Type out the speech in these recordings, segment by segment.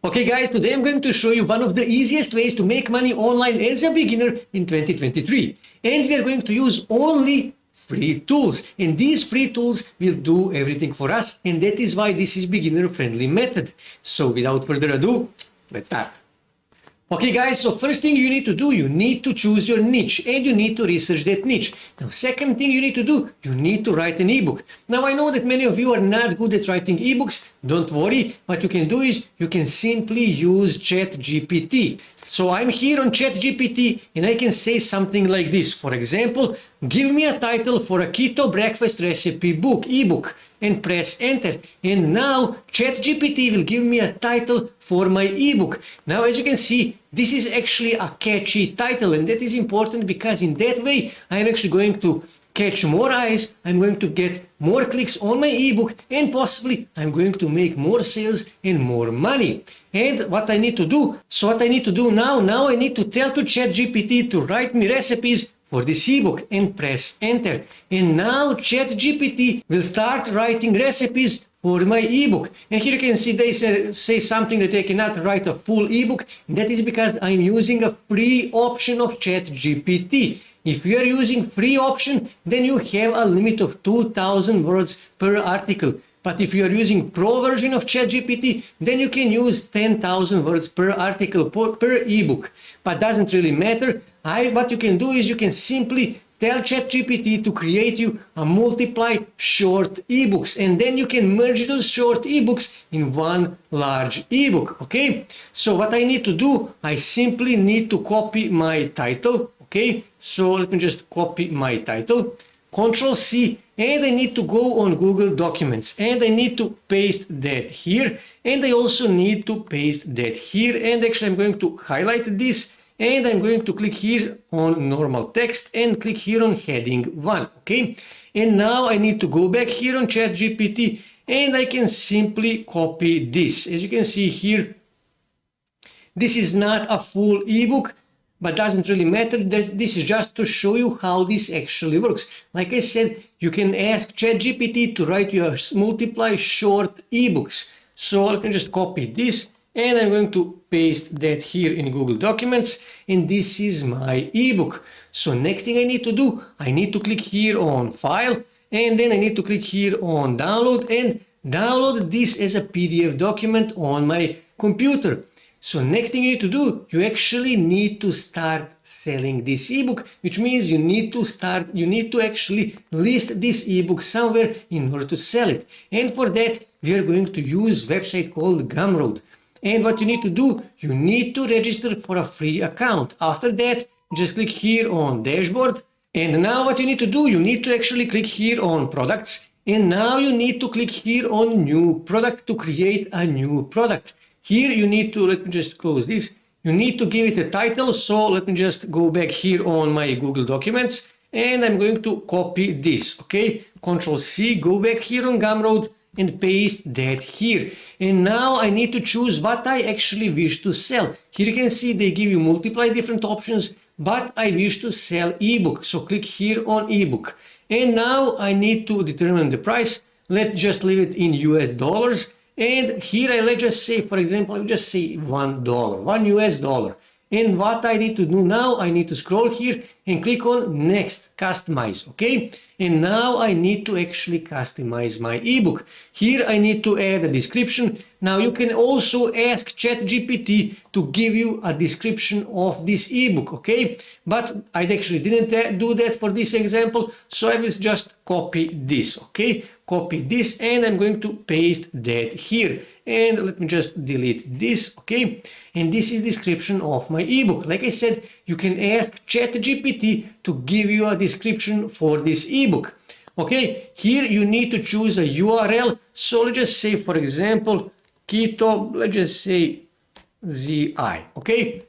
Okay guys, today I'm going to show you one of the easiest ways to make money online as a beginner in 2023. And we are going to use only free tools. And these free tools will do everything for us. And that is why this is beginner friendly method. So without further ado, let's start. Okay guys, so first thing you need to do, you need to choose your niche and you need to research that niche. Now second thing you need to do, you need to write an ebook. Now I know that many of you are not good at writing ebooks. Don't worry, what you can do is you can simply use ChatGPT. So I'm here on ChatGPT and I can say something like this. For example, give me a title for a keto breakfast recipe ebook, and press enter. And now ChatGPT will give me a title for my ebook. Now as you can see, this is actually a catchy title, and that is important because in that way I'm actually going to catch more eyes, I'm going to get more clicks on my ebook, and possibly I'm going to make more sales and more money. And what I need to do, now I need to tell to ChatGPT to write me recipes for this ebook and press enter. And now ChatGPT will start writing recipes for my ebook. And here you can see they say something that I cannot write a full ebook. And that is because I'm using a free option of ChatGPT. If you are using free option, then you have a limit of 2000 words per article. But if you are using pro version of ChatGPT, then you can use 10,000 words per article per ebook. But doesn't really matter. What you can do is you can simply tell ChatGPT to create you a multiplied short ebooks, and then you can merge those short ebooks in one large ebook. Okay, so what I need to do, I simply need to copy my title. Okay, so let me just copy my title, Control C, and I need to go on Google Documents and I need to paste that here, and I also need to paste that here. And actually I'm going to highlight this and I'm going to click here on normal text and click here on heading 1. Okay, and now I need to go back here on ChatGPT and I can simply copy this. As you can see here, this is not a full ebook, but doesn't really matter. This is just to show you how this actually works. Like I said, you can ask ChatGPT to write your multiply short ebooks. So let me just copy this and I'm going to paste that here in Google Documents, and this is my ebook. So next thing I need to do, I need to click here on File, and then I need to click here on Download and download this as a PDF document on my computer. So next thing you need to do, you actually need to start selling this ebook, which means you need to actually list this ebook somewhere in order to sell it. And for that, we are going to use a website called Gumroad. And what you need to do, you need to register for a free account. After that, just click here on Dashboard. And now what you need to do, you need to actually click here on Products. And now you need to click here on New Product to create a new product. Here you need to, let me just close this, you need to give it a title. So let me just go back here on my Google Documents and I'm going to copy this. Okay, Control C, go back here on Gumroad and paste that here. And now I need to choose what I actually wish to sell. Here you can see they give you multiply different options, but I wish to sell ebook. So click here on ebook. And now I need to determine the price. Let's just leave it in US dollars. And here let's just say, for example, I'll just say $1, $1 US. And what I need to do now, I need to scroll here and click on Next, Customize. Okay, and now I need to actually customize my ebook. Here I need to add a description. Now you can also ask ChatGPT to give you a description of this ebook. Okay, but I actually didn't do that for this example, so I will just copy this. Okay, copy this and I'm going to paste that here. And let me just delete this. Okay, and this is description of my ebook. Like I said, you can ask ChatGPT to give you a description for this ebook. Okay, here you need to choose a URL. So let's just say, for example, keto, let's just say ZI. Okay,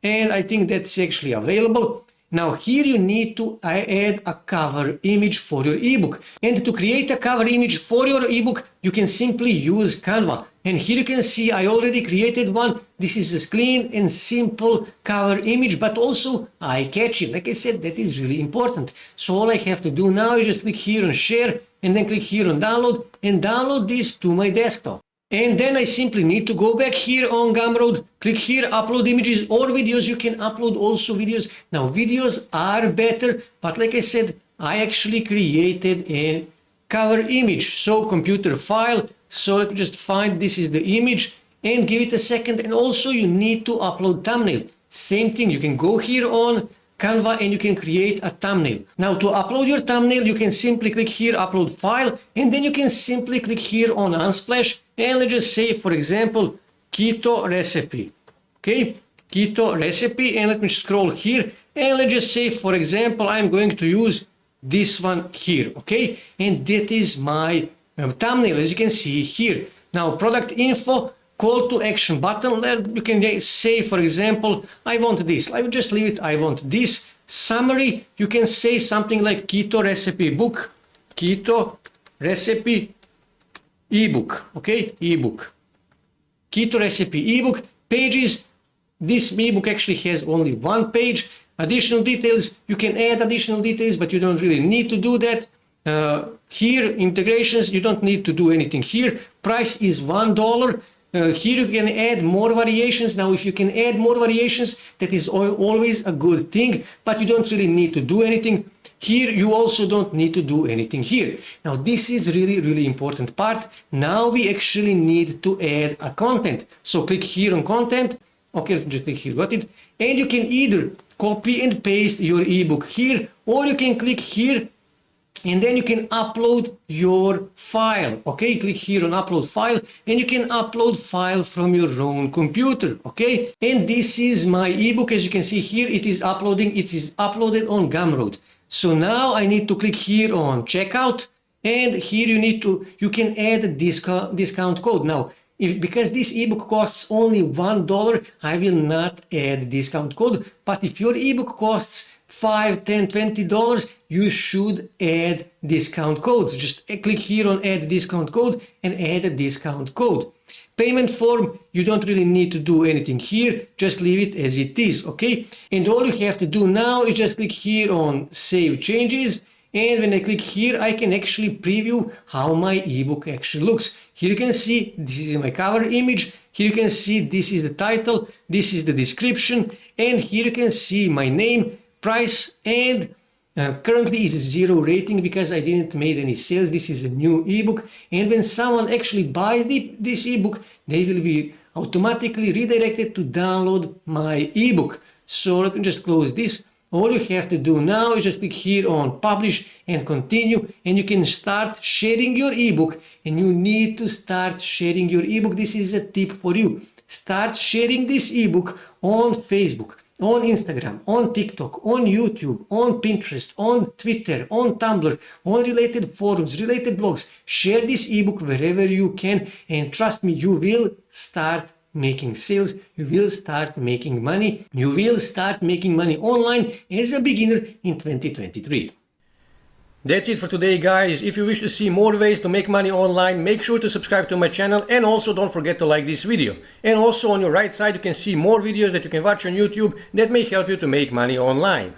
and I think that's actually available. Now here you need to add a cover image for your ebook. And to create a cover image for your ebook, you can simply use Canva. And here you can see I already created one. This is a clean and simple cover image, but also eye-catchy. Like I said, that is really important. So all I have to do now is just click here on share and then click here on download and download this to my desktop. And then I simply need to go back here on Gumroad, click here, upload images or videos. You can upload also videos. Now videos are better, but like I said, I actually created a cover image. So computer file, so let me just find, this is the image, and give it a second. And also you need to upload thumbnail. Same thing, you can go here on Canva and you can create a thumbnail. Now to upload your thumbnail, you can simply click here, upload file, and then you can simply click here on Unsplash, and let's just say, for example, keto recipe. Okay, keto recipe, and let me scroll here, and let's just say, for example, I'm going to use this one here, okay, and that is my thumbnail, as you can see here. Now product info, call to action button, you can say, for example, I want this. I will just leave it, I want this. Summary, you can say something like keto recipe book, keto recipe ebook, okay, ebook, keto recipe ebook. Pages, this ebook actually has only one page. Additional details, you can add additional details, but you don't really need to do that. Here, integrations, you don't need to do anything here. Price is $1. Here you can add more variations. Now, if you can add more variations, that is always a good thing, but you don't really need to do anything. Here, you also don't need to do anything here. Now, this is really important part. Now we actually need to add a content. So click here on content. Okay, just click here, got it. And you can either copy and paste your ebook here, or you can click here and then you can upload your file. Okay, click here on upload file, and you can upload file from your own computer. Okay, and this is my ebook. As you can see here, it is uploading. It is uploaded on Gumroad. So now I need to click here on checkout, and here you can add a discount code. Now, because this ebook costs only $1, I will not add discount code. But if your ebook costs $5, $10, $20, you should add discount codes. Just click here on add discount code and add a discount code. Payment form, you don't really need to do anything here. Just leave it as it is, okay? And all you have to do now is just click here on save changes. And when I click here, I can actually preview how my ebook actually looks. Here you can see this is my cover image. Here you can see this is the title, this is the description, and here you can see my name, price, and currently is 0 rating because I didn't make any sales. This is a new ebook, and when someone actually buys this ebook, they will be automatically redirected to download my ebook. So let me just close this. All you have to do now is just click here on publish and continue, and you can start sharing your ebook. And you need to start sharing your ebook. This is a tip for you. Start sharing this ebook on Facebook, on Instagram, on TikTok, on YouTube, on Pinterest, on Twitter, on Tumblr, on related forums, related blogs. Share this ebook wherever you can, and trust me, you will start making sales, you will start making money, you will start making money online as a beginner in 2023. That's it for today, guys. If you wish to see more ways to make money online, make sure to subscribe to my channel, and also don't forget to like this video. And also on your right side you can see more videos that you can watch on YouTube that may help you to make money online.